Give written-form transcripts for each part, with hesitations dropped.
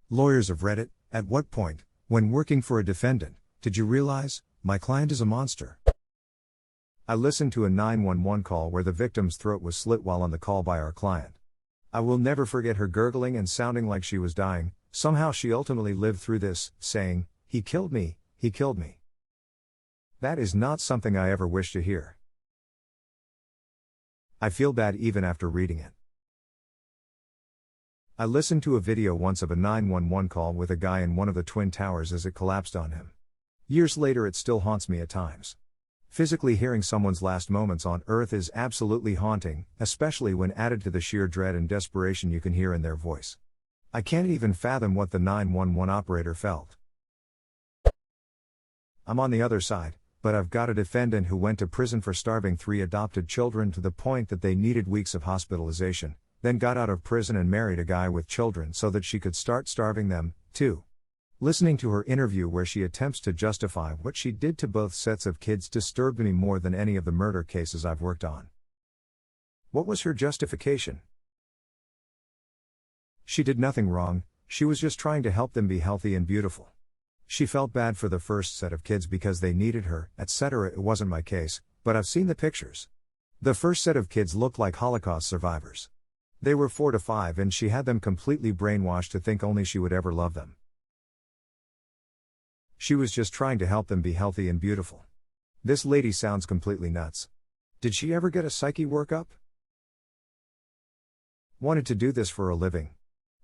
Lawyers of Reddit, at what point, when working for a defendant, did you realize, my client is a monster? I listened to a 911 call where the victim's throat was slit while on the call by our client. I will never forget her gurgling and sounding like she was dying. Somehow she ultimately lived through this, saying, "He killed me, he killed me." That is not something I ever wish to hear. I feel bad even after reading it. I listened to a video once of a 911 call with a guy in one of the Twin Towers as it collapsed on him. Years later it still haunts me at times. Physically hearing someone's last moments on Earth is absolutely haunting, especially when added to the sheer dread and desperation you can hear in their voice. I can't even fathom what the 911 operator felt. I'm on the other side, but I've got a defendant who went to prison for starving 3 adopted children to the point that they needed weeks of hospitalization, then got out of prison and married a guy with children so that she could start starving them, too. Listening to her interview where she attempts to justify what she did to both sets of kids disturbed me more than any of the murder cases I've worked on. What was her justification? She did nothing wrong, she was just trying to help them be healthy and beautiful. She felt bad for the first set of kids because they needed her, etc. It wasn't my case, but I've seen the pictures. The first set of kids looked like Holocaust survivors. They were 4 to 5 and she had them completely brainwashed to think only she would ever love them. She was just trying to help them be healthy and beautiful. This lady sounds completely nuts. Did she ever get a psyche workup? Wanted to do this for a living.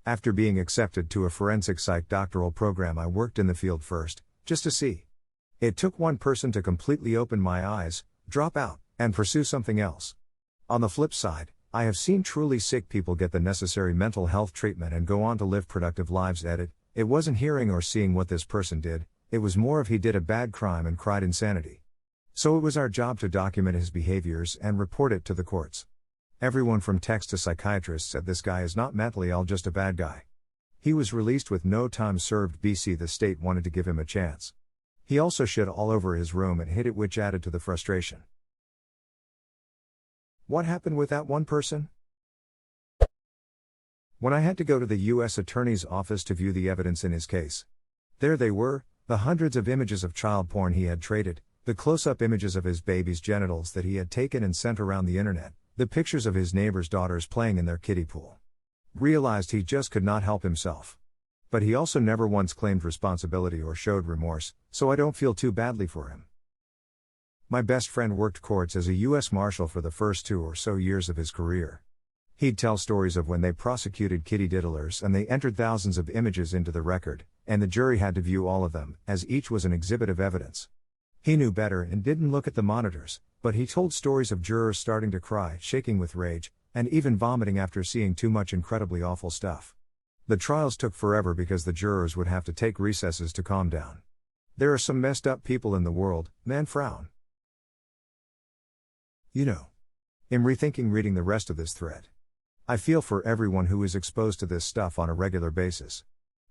After being accepted to a forensic psych doctoral program, I worked in the field first, just to see. It took one person to completely open my eyes, drop out, and pursue something else. On the flip side, I have seen truly sick people get the necessary mental health treatment and go on to live productive lives. It wasn't hearing or seeing what this person did, it was more of he did a bad crime and cried insanity. So it was our job to document his behaviors and report it to the courts. Everyone from techs to psychiatrists said this guy is not mentally ill, just a bad guy. He was released with no time served. The state wanted to give him a chance. He also shit all over his room and hid it, which added to the frustration. What happened with that one person? When I had to go to the U.S. Attorney's Office to view the evidence in his case. There they were, the hundreds of images of child porn he had traded, the close-up images of his baby's genitals that he had taken and sent around the internet, the pictures of his neighbor's daughters playing in their kiddie pool. Realized he just could not help himself. But he also never once claimed responsibility or showed remorse, so I don't feel too badly for him. My best friend worked courts as a U.S. Marshal for the first 2 or so years of his career. He'd tell stories of when they prosecuted kitty diddlers and they entered thousands of images into the record, and the jury had to view all of them, as each was an exhibit of evidence. He knew better and didn't look at the monitors, but he told stories of jurors starting to cry, shaking with rage, and even vomiting after seeing too much incredibly awful stuff. The trials took forever because the jurors would have to take recesses to calm down. There are some messed up people in the world, man frown. You know. I'm rethinking reading the rest of this thread. I feel for everyone who is exposed to this stuff on a regular basis.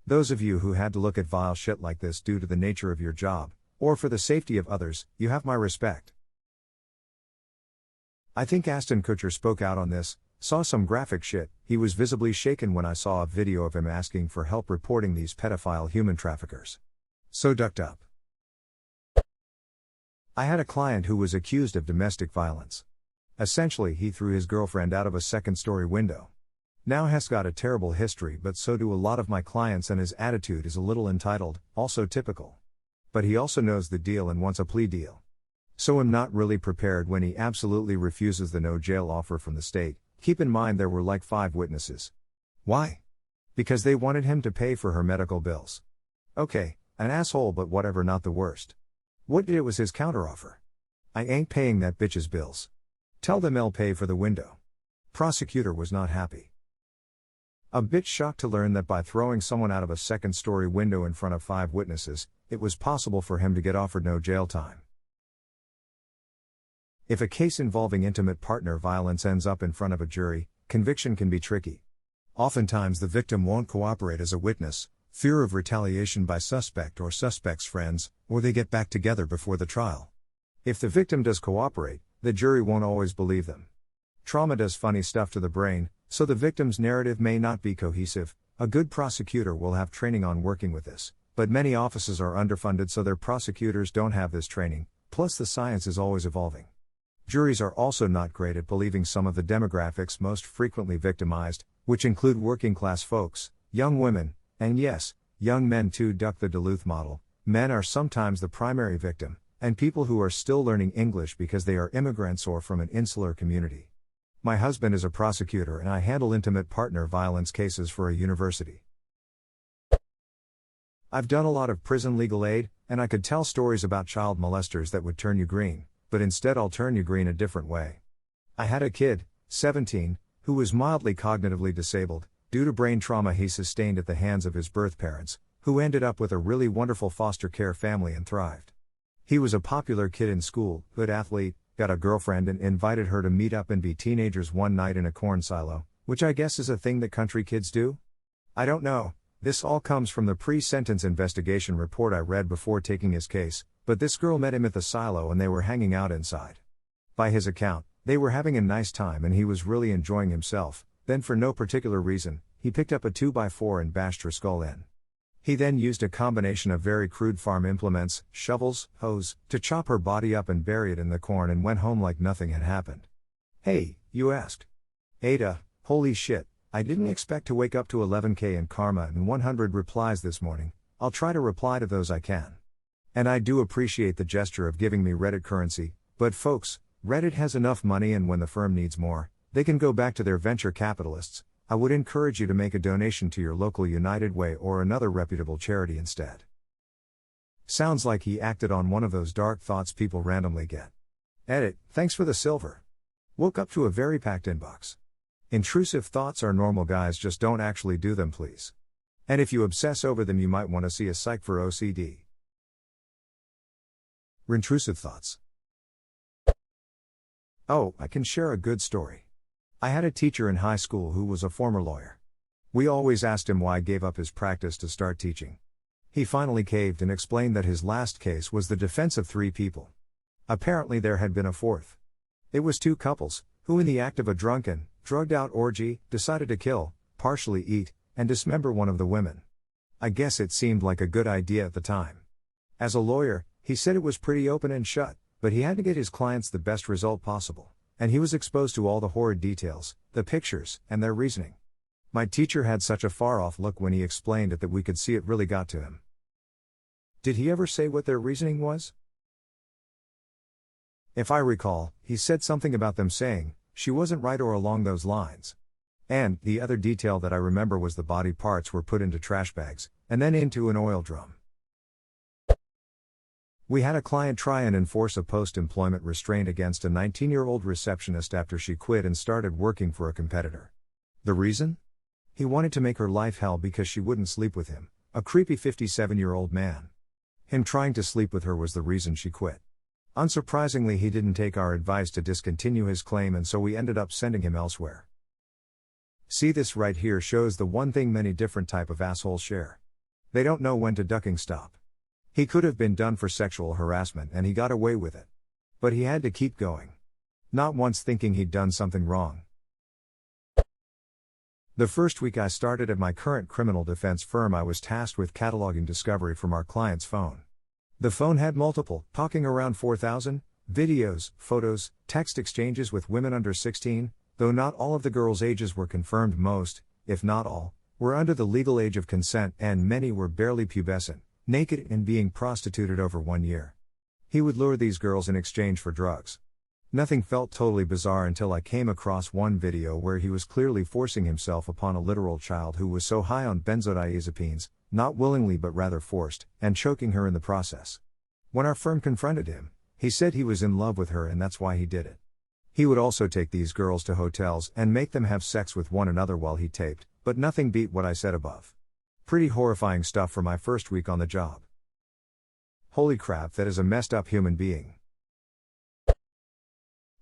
Those of you who had to look at vile shit like this due to the nature of your job, or for the safety of others, you have my respect. I think Ashton Kutcher spoke out on this, saw some graphic shit. He was visibly shaken when I saw a video of him asking for help reporting these pedophile human traffickers. So ducked up. I had a client who was accused of domestic violence. Essentially, he threw his girlfriend out of a second-story window. Now has got a terrible history, but so do a lot of my clients, and his attitude is a little entitled, also typical. But he also knows the deal and wants a plea deal. So I'm not really prepared when he absolutely refuses the no jail offer from the state. Keep in mind there were like 5 witnesses. Why? Because they wanted him to pay for her medical bills. Okay, an asshole, but whatever, not the worst. What did it was his counteroffer. I ain't paying that bitch's bills. Tell them I'll pay for the window. Prosecutor was not happy. A bit shocked to learn that by throwing someone out of a second-story window in front of 5 witnesses, it was possible for him to get offered no jail time. If a case involving intimate partner violence ends up in front of a jury, conviction can be tricky. Oftentimes the victim won't cooperate as a witness, fear of retaliation by suspect or suspect's friends, or they get back together before the trial. If the victim does cooperate, the jury won't always believe them. Trauma does funny stuff to the brain, so the victim's narrative may not be cohesive. A good prosecutor will have training on working with this, but many offices are underfunded so their prosecutors don't have this training, plus the science is always evolving. Juries are also not great at believing some of the demographics most frequently victimized, which include working class folks, young women, and yes, young men too. Duck the Duluth model. Men are sometimes the primary victim, and people who are still learning English because they are immigrants or from an insular community. My husband is a prosecutor and I handle intimate partner violence cases for a university. I've done a lot of prison legal aid, and I could tell stories about child molesters that would turn you green, but instead I'll turn you green a different way. I had a kid, 17, who was mildly cognitively disabled, due to brain trauma he sustained at the hands of his birth parents, who ended up with a really wonderful foster care family and thrived. He was a popular kid in school, good athlete, got a girlfriend and invited her to meet up and be teenagers one night in a corn silo, which I guess is a thing that country kids do? I don't know, this all comes from the pre-sentence investigation report I read before taking his case, but this girl met him at the silo and they were hanging out inside. By his account, they were having a nice time and he was really enjoying himself, then for no particular reason, he picked up a 2x4 and bashed her skull in. He then used a combination of very crude farm implements, shovels, hose, to chop her body up and bury it in the corn and went home like nothing had happened. Hey, you asked. Ada, holy shit, I didn't expect to wake up to 11K in karma and 100 replies this morning. I'll try to reply to those I can. And I do appreciate the gesture of giving me Reddit currency, but folks, Reddit has enough money and when the firm needs more, they can go back to their venture capitalists. I would encourage you to make a donation to your local United Way or another reputable charity instead. Sounds like he acted on one of those dark thoughts people randomly get. Edit, thanks for the silver. Woke up to a very packed inbox. Intrusive thoughts are normal guys, just don't actually do them please. And if you obsess over them you might want to see a psych for OCD. Intrusive thoughts. Oh, I can share a good story. I had a teacher in high school who was a former lawyer. We always asked him why he gave up his practice to start teaching. He finally caved and explained that his last case was the defense of 3 people. Apparently there had been a fourth. It was 2 couples, who in the act of a drunken, drugged-out orgy, decided to kill, partially eat, and dismember one of the women. I guess it seemed like a good idea at the time. As a lawyer, he said it was pretty open and shut, but he had to get his clients the best result possible. And he was exposed to all the horrid details, the pictures, and their reasoning. My teacher had such a far-off look when he explained it that we could see it really got to him. Did he ever say what their reasoning was? If I recall, he said something about them saying, she wasn't right or along those lines. And, the other detail that I remember was the body parts were put into trash bags, and then into an oil drum. We had a client try and enforce a post-employment restraint against a 19-year-old receptionist after she quit and started working for a competitor. The reason? He wanted to make her life hell because she wouldn't sleep with him, a creepy 57-year-old man. Him trying to sleep with her was the reason she quit. Unsurprisingly, he didn't take our advice to discontinue his claim and so we ended up sending him elsewhere. See, this right here shows the one thing many different type of assholes share. They don't know when to ducking stop. He could have been done for sexual harassment and he got away with it. But he had to keep going. Not once thinking he'd done something wrong. The first week I started at my current criminal defense firm, I was tasked with cataloging discovery from our client's phone. The phone had multiple, talking around 4,000, videos, photos, text exchanges with women under 16, though not all of the girls' ages were confirmed. Most, if not all, were under the legal age of consent and many were barely pubescent, naked and being prostituted over 1 year. He would lure these girls in exchange for drugs. Nothing felt totally bizarre until I came across one video where he was clearly forcing himself upon a literal child who was so high on benzodiazepines, not willingly but rather forced, and choking her in the process. When our firm confronted him, he said he was in love with her and that's why he did it. He would also take these girls to hotels and make them have sex with one another while he taped, but nothing beat what I said above. Pretty horrifying stuff for my first week on the job. Holy crap, that is a messed up human being.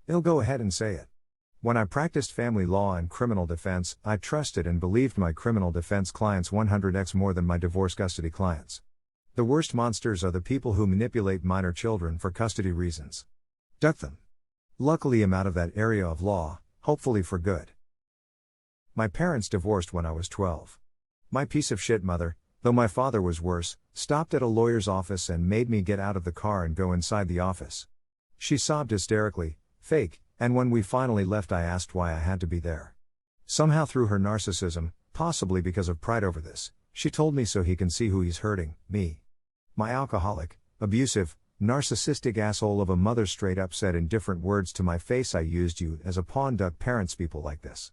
He'll go ahead and say it. When I practiced family law and criminal defense, I trusted and believed my criminal defense clients 100x more than my divorce custody clients. The worst monsters are the people who manipulate minor children for custody reasons. Duck them. Luckily I'm out of that area of law, hopefully for good. My parents divorced when I was 12. My piece of shit mother, though my father was worse, stopped at a lawyer's office and made me get out of the car and go inside the office. She sobbed hysterically, fake, and when we finally left I asked why I had to be there. Somehow through her narcissism, possibly because of pride over this, she told me so he can see who he's hurting, me. My alcoholic, abusive, narcissistic asshole of a mother straight up said in different words to my face, I used you as a pawn. Parents people like this.